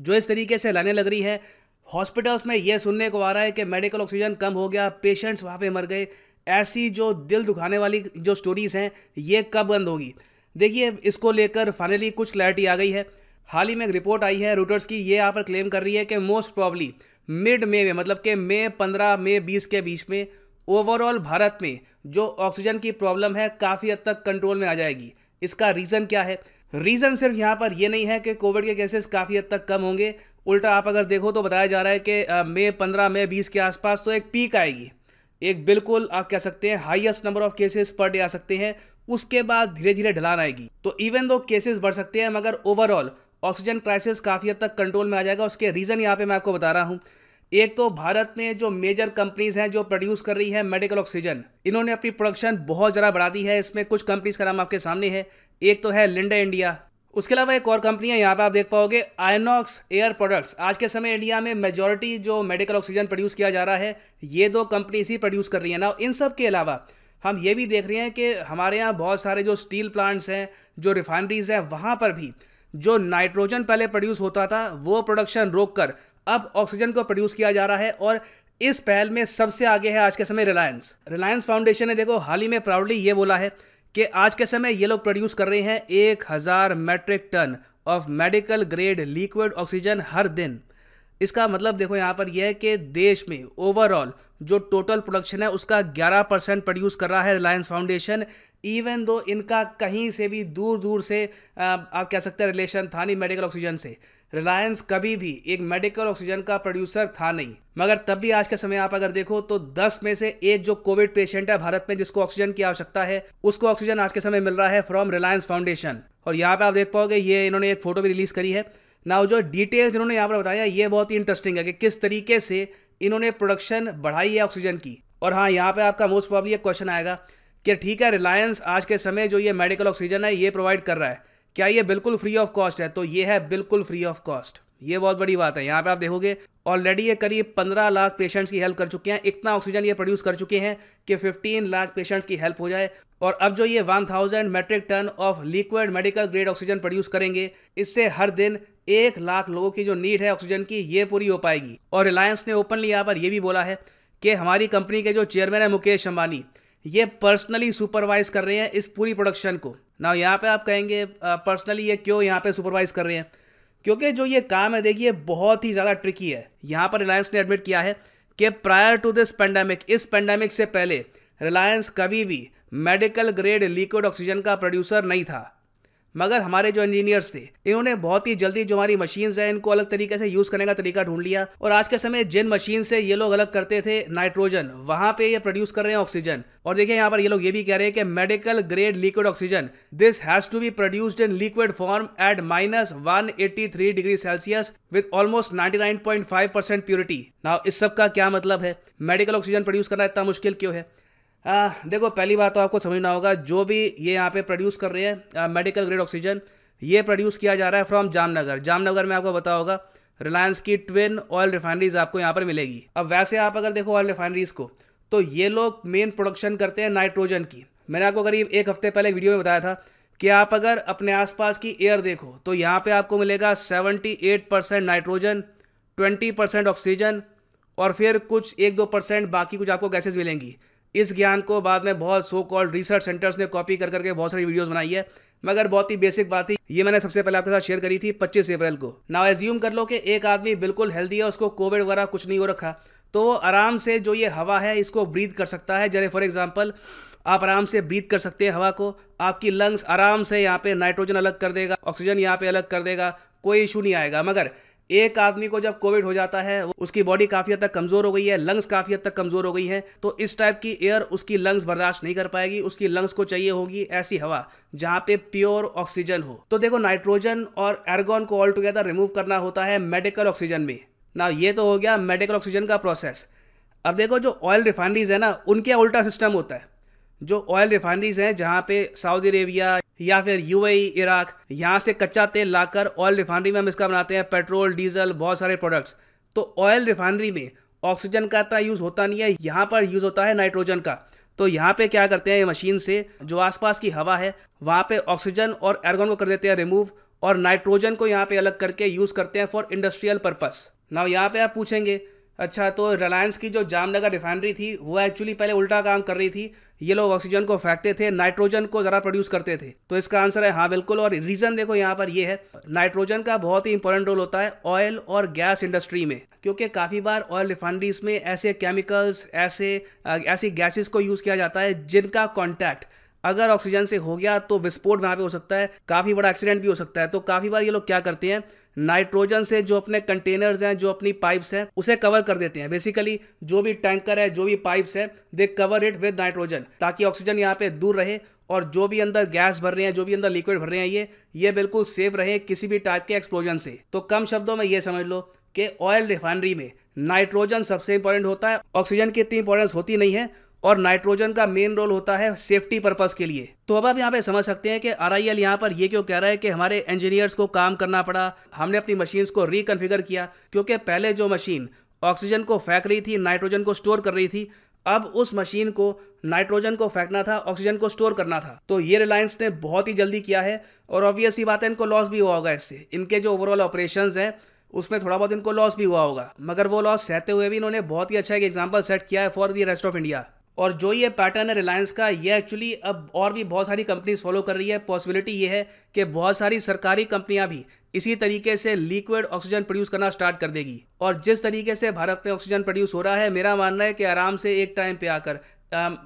जो इस तरीके से लाने लग रही है, हॉस्पिटल्स में ये सुनने को आ रहा है कि मेडिकल ऑक्सीजन कम हो गया, पेशेंट्स वहाँ पे मर गए, ऐसी जो दिल दुखाने वाली जो स्टोरीज़ हैं ये कब बंद होगी। देखिए, इसको लेकर फाइनली कुछ क्लैरिटी आ गई है। हाल ही में एक रिपोर्ट आई है रूटर्स की, ये यहाँ पर क्लेम कर रही है कि मोस्ट प्रॉब्ली मिड मे में, मतलब कि मई 15 मई 20 के बीच में ओवरऑल भारत में जो ऑक्सीजन की प्रॉब्लम है काफ़ी हद तक कंट्रोल में आ जाएगी। इसका रीज़न क्या है? रीज़न सिर्फ यहाँ पर ये नहीं है कि कोविड के केसेस काफ़ी हद तक कम होंगे, उल्टा आप अगर देखो तो बताया जा रहा है कि मई 15 मई 20 के आसपास तो एक पीक आएगी, एक बिल्कुल आप कह सकते हैं highest number of cases per day आ सकते हैं। उसके बाद धीरे धीरे ढलान आएगी। तो इवन दो केसेस बढ़ सकते हैं मगर ओवरऑल ऑक्सीजन क्राइसिस काफ़ी हद तक कंट्रोल में आ जाएगा। उसके रीज़न यहाँ पे मैं आपको बता रहा हूँ। एक तो भारत में जो मेजर कंपनीज हैं जो प्रोड्यूस कर रही है मेडिकल ऑक्सीजन, इन्होंने अपनी प्रोडक्शन बहुत ज़्यादा बढ़ा दी है। इसमें कुछ कंपनीज का नाम आपके सामने है। एक तो है लिंडा इंडिया, उसके अलावा एक और कंपनी है, यहाँ पे आप देख पाओगे आयनॉक्स एयर प्रोडक्ट्स। आज के समय इंडिया में मेजॉरिटी जो मेडिकल ऑक्सीजन प्रोड्यूस किया जा रहा है ये दो कंपनीज ही प्रोड्यूस कर रही है ना। इन सब के अलावा हम ये भी देख रहे हैं कि हमारे यहाँ बहुत सारे जो स्टील प्लांट्स हैं, जो रिफाइनरीज हैं, वहाँ पर भी जो नाइट्रोजन पहले प्रोड्यूस होता था वो प्रोडक्शन रोककर अब ऑक्सीजन को प्रोड्यूस किया जा रहा है। और इस पहल में सबसे आगे है आज के समय रिलायंस फाउंडेशन ने देखो हाल ही में प्राउडली ये बोला है कि आज के समय ये लोग प्रोड्यूस कर रहे हैं 1000 metric ton of medical grade liquid oxygen हर दिन। इसका मतलब देखो यहाँ पर यह है कि देश में ओवरऑल जो टोटल प्रोडक्शन है उसका 11% प्रोड्यूस कर रहा है रिलायंस फाउंडेशन। इवन दो इनका कहीं से भी दूर दूर से आप कह सकते हैं रिलेशन था नहीं मेडिकल ऑक्सीजन से। रिलायंस कभी भी एक मेडिकल ऑक्सीजन का प्रोड्यूसर था नहीं, मगर तब भी आज के समय आप अगर देखो तो 10 में से एक जो कोविड पेशेंट है भारत में जिसको ऑक्सीजन की आवश्यकता है, उसको ऑक्सीजन आज के समय मिल रहा है फ्रॉम रिलायंस फाउंडेशन। और यहाँ पे आप देख पाओगे ये इन्होंने एक फोटो भी रिलीज करी है ना। जो डिटेल्स इन्होंने यहाँ पर बताया ये बहुत ही इंटरेस्टिंग है कि किस तरीके से इन्होंने प्रोडक्शन बढ़ाई है ऑक्सीजन की। और हाँ, यहाँ पे आपका मोस्ट प्रॉब्ली एक क्वेश्चन आएगा कि ठीक है, रिलायंस आज के समय जो ये मेडिकल ऑक्सीजन है ये प्रोवाइड कर रहा है, क्या ये बिल्कुल फ्री ऑफ कॉस्ट है? तो ये है बिल्कुल फ्री ऑफ कॉस्ट। ये बहुत बड़ी बात है। यहाँ पे आप देखोगे ऑलरेडी ये करीब 15 लाख पेशेंट्स की हेल्प कर चुके हैं। इतना ऑक्सीजन ये प्रोड्यूस कर चुके हैं कि 15 लाख पेशेंट्स की हेल्प हो जाए। और अब जो ये 1000 metric ton of liquid medical grade oxygen produce करेंगे, इससे हर दिन 1 लाख लोगों की जो नीड है ऑक्सीजन की ये पूरी हो पाएगी। और रिलायंस ने ओपनली यहाँ पर यह भी बोला है कि हमारी कंपनी के जो चेयरमैन है मुकेश अंबानी, ये पर्सनली सुपरवाइज कर रहे हैं इस पूरी प्रोडक्शन को ना। यहाँ पे आप कहेंगे पर्सनली ये क्यों यहाँ पे सुपरवाइज कर रहे हैं? क्योंकि जो ये काम है देखिए बहुत ही ज़्यादा ट्रिकी है। यहाँ पर रिलायंस ने एडमिट किया है कि प्रायर टू दिस पेंडेमिक, इस पेंडेमिक से पहले रिलायंस कभी भी मेडिकल ग्रेड लिक्विड ऑक्सीजन का प्रोड्यूसर नहीं था। मगर हमारे जो इंजीनियर्स थे इन्होंने बहुत ही जल्दी जो हमारी मशीन्स हैं इनको अलग तरीके से यूज़ करने का तरीका ढूंढ लिया। और आज के समय जिन मशीन से ये लोग अलग करते थे नाइट्रोजन, वहाँ पे ये प्रोड्यूस कर रहे हैं ऑक्सीजन। और देखिए यहाँ पर ये लोग ये भी कह रहे हैं कि medical grade liquid oxygen this has to be produced in liquid form at -183 degree Celsius with almost 99.5% purity. Now इस सब का क्या मतलब है? मेडिकल ऑक्सीजन प्रोड्यूस करना इतना मुश्किल क्यों है? देखो, पहली बात तो आपको समझना होगा, जो भी ये यहाँ पे प्रोड्यूस कर रहे हैं मेडिकल ग्रेड ऑक्सीजन, ये प्रोड्यूस किया जा रहा है फ्रॉम जामनगर में आपको पता होगा रिलायंस की ट्विन ऑयल रिफाइनरीज आपको यहाँ पर मिलेगी। अब वैसे आप अगर देखो ऑयल रिफाइनरीज को, तो ये लोग मेन प्रोडक्शन करते हैं नाइट्रोजन की। मैंने आपको करीब एक हफ्ते पहले वीडियो में बताया था कि आप अगर अपने आसपास की एयर देखो तो यहाँ पे आपको मिलेगा 78% नाइट्रोजन, 20% ऑक्सीजन और फिर कुछ 1-2% बाकी कुछ आपको गैसेज मिलेंगी। इस ज्ञान को बाद में बहुत सो कॉल्ड रिसर्च सेंटर्स ने कॉपी कर करके बहुत सारी वीडियोस बनाई है, मगर बहुत ही बेसिक बात थी। ये मैंने सबसे पहले आपके साथ शेयर करी थी 25 अप्रैल को। नाउ एज्यूम कर लो कि एक आदमी बिल्कुल हेल्दी है, उसको कोविड वगैरह कुछ नहीं हो रखा, तो वो आराम से जो ये हवा है इसको ब्रीथ कर सकता है। जैसे फॉर एग्जाम्पल आप आराम से ब्रीथ कर सकते हैं हवा को, आपकी लंग्स आराम से यहाँ पे नाइट्रोजन अलग कर देगा, ऑक्सीजन यहाँ पे अलग कर देगा, कोई इशू नहीं आएगा। मगर एक आदमी को जब कोविड हो जाता है, उसकी बॉडी काफ़ी हद तक कमज़ोर हो गई है, लंग्स काफ़ी हद तक कमज़ोर हो गई हैं, तो इस टाइप की एयर उसकी लंग्स बर्दाश्त नहीं कर पाएगी। उसकी लंग्स को चाहिए होगी ऐसी हवा जहाँ पे प्योर ऑक्सीजन हो। तो देखो, नाइट्रोजन और एर्गॉन को ऑल टुगेदर रिमूव करना होता है मेडिकल ऑक्सीजन में। ना ये तो हो गया मेडिकल ऑक्सीजन का प्रोसेस। अब देखो, जो ऑयल रिफाइनरीज है ना, उनके उल्टा सिस्टम होता है। जो ऑयल रिफाइनरीज हैं जहाँ पे सऊदी अरेबिया या फिर यूएई, इराक, यहाँ से कच्चा तेल लाकर ऑयल रिफाइनरी में हम इसका बनाते हैं पेट्रोल, डीजल, बहुत सारे प्रोडक्ट्स। तो ऑयल रिफाइनरी में ऑक्सीजन का इतना यूज़ होता नहीं है, यहाँ पर यूज़ होता है नाइट्रोजन का। तो यहाँ पे क्या करते हैं, ये मशीन से जो आसपास की हवा है वहाँ पे ऑक्सीजन और एर्गॉन को कर देते हैं रिमूव, और नाइट्रोजन को यहाँ पे अलग करके यूज़ करते हैं फॉर इंडस्ट्रियल पर्पस। नाउ यहाँ पे आप पूछेंगे अच्छा तो रिलायंस की जो जामनगर रिफाइनरी थी वो एक्चुअली पहले उल्टा काम कर रही थी, ये लोग ऑक्सीजन को फेंकते थे, नाइट्रोजन को ज़रा प्रोड्यूस करते थे। तो इसका आंसर है हाँ बिल्कुल। और रीज़न देखो यहाँ पर ये है, नाइट्रोजन का बहुत ही इंपॉर्टेंट रोल होता है ऑयल और गैस इंडस्ट्री में, क्योंकि काफ़ी बार ऑयल रिफाइनरीज में ऐसे केमिकल्स ऐसी गैसेस को यूज़ किया जाता है जिनका कॉन्टैक्ट अगर ऑक्सीजन से हो गया तो विस्फोट वहाँ पे हो सकता है, काफ़ी बड़ा एक्सीडेंट भी हो सकता है। तो काफ़ी बार ये लोग क्या करते हैं, नाइट्रोजन से जो अपने कंटेनर्स हैं, जो अपनी पाइप्स हैं, उसे कवर कर देते हैं। बेसिकली जो भी टैंकर है, जो भी पाइप्स है, दे कवर इट विद नाइट्रोजन, ताकि ऑक्सीजन यहाँ पे दूर रहे और जो भी अंदर गैस भर रहे हैं, जो भी अंदर लिक्विड भर रहे हैं, ये बिल्कुल सेफ रहे किसी भी टाइप के एक्सप्लोजन से। तो कम शब्दों में ये समझ लो कि ऑयल रिफाइनरी में नाइट्रोजन सबसे इंपॉर्टेंट होता है, ऑक्सीजन की इतनी इंपॉर्टेंस होती नहीं है, और नाइट्रोजन का मेन रोल होता है सेफ्टी पर्पस के लिए। तो अब आप यहाँ पे समझ सकते हैं कि आरआईएल यहाँ पर ये क्यों कह रहा है कि हमारे इंजीनियर्स को काम करना पड़ा, हमने अपनी मशीन्स को रिकन्फिगर किया, क्योंकि पहले जो मशीन ऑक्सीजन को फेंक रही थी, नाइट्रोजन को स्टोर कर रही थी, अब उस मशीन को नाइट्रोजन को फेंकना था, ऑक्सीजन को स्टोर करना था। तो ये रिलायंस ने बहुत ही जल्दी किया है और ऑब्वियस सी बात है इनको लॉस भी हुआ होगा इससे, इनके जो ओवरऑल ऑपरेशंस हैं उसमें थोड़ा बहुत इनको लॉस भी हुआ होगा, मगर वो लॉस सहते हुए भी इन्होंने बहुत ही अच्छा एक एग्जाम्पल सेट किया है for the rest of India. और जो ये पैटर्न है रिलायंस का, ये एक्चुअली अब और भी बहुत सारी कंपनीज फॉलो कर रही है। पॉसिबिलिटी ये है कि बहुत सारी सरकारी कंपनियां भी इसी तरीके से लिक्विड ऑक्सीजन प्रोड्यूस करना स्टार्ट कर देगी। और जिस तरीके से भारत में ऑक्सीजन प्रोड्यूस हो रहा है, मेरा मानना है कि आराम से एक टाइम पे आकर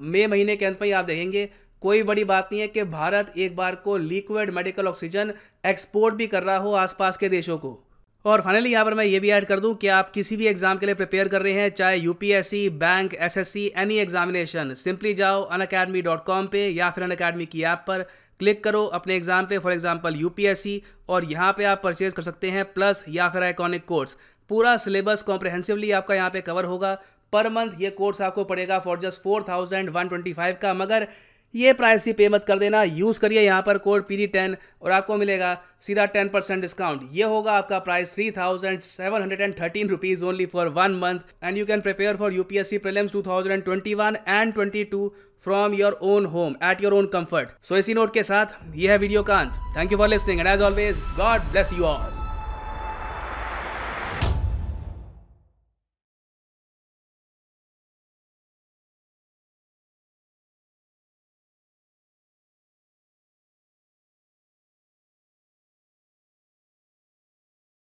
मई महीने के अंत में ही आप देखेंगे, कोई बड़ी बात नहीं है कि भारत एक बार को लिक्विड मेडिकल ऑक्सीजन एक्सपोर्ट भी कर रहा हो आसपास के देशों को। और फाइनली यहाँ पर मैं ये भी ऐड कर दूं कि आप किसी भी एग्जाम के लिए प्रिपेयर कर रहे हैं, चाहे UPSC, bank, SSC, any examination, simply जाओ unacademy.com पे या फिर अनअकैडमी की ऐप पर क्लिक करो अपने एग्जाम पे, फॉर एग्जांपल यूपीएससी, और यहाँ पे आप परचेज कर सकते हैं प्लस या फिर आइकॉनिक कोर्स। पूरा सिलेबस कॉम्प्रिहेंसिवली आपका यहाँ पे कवर होगा। पर मंथ ये कोर्स आपको पड़ेगा फॉर जस्ट 4125 का, मगर ये प्राइस ही पे मत कर देना, यूज़ करिए यहाँ पर कोड PD10 और आपको मिलेगा सीधा 10% डिस्काउंट। ये होगा आपका price 3713 rupees only for 1 month, and you can prepare for UPSC prelims 2021 and 22 from your own home at your own comfort. So इसी नोट के साथ ये है वीडियो का अंत। Thank you for listening and as always God bless you all.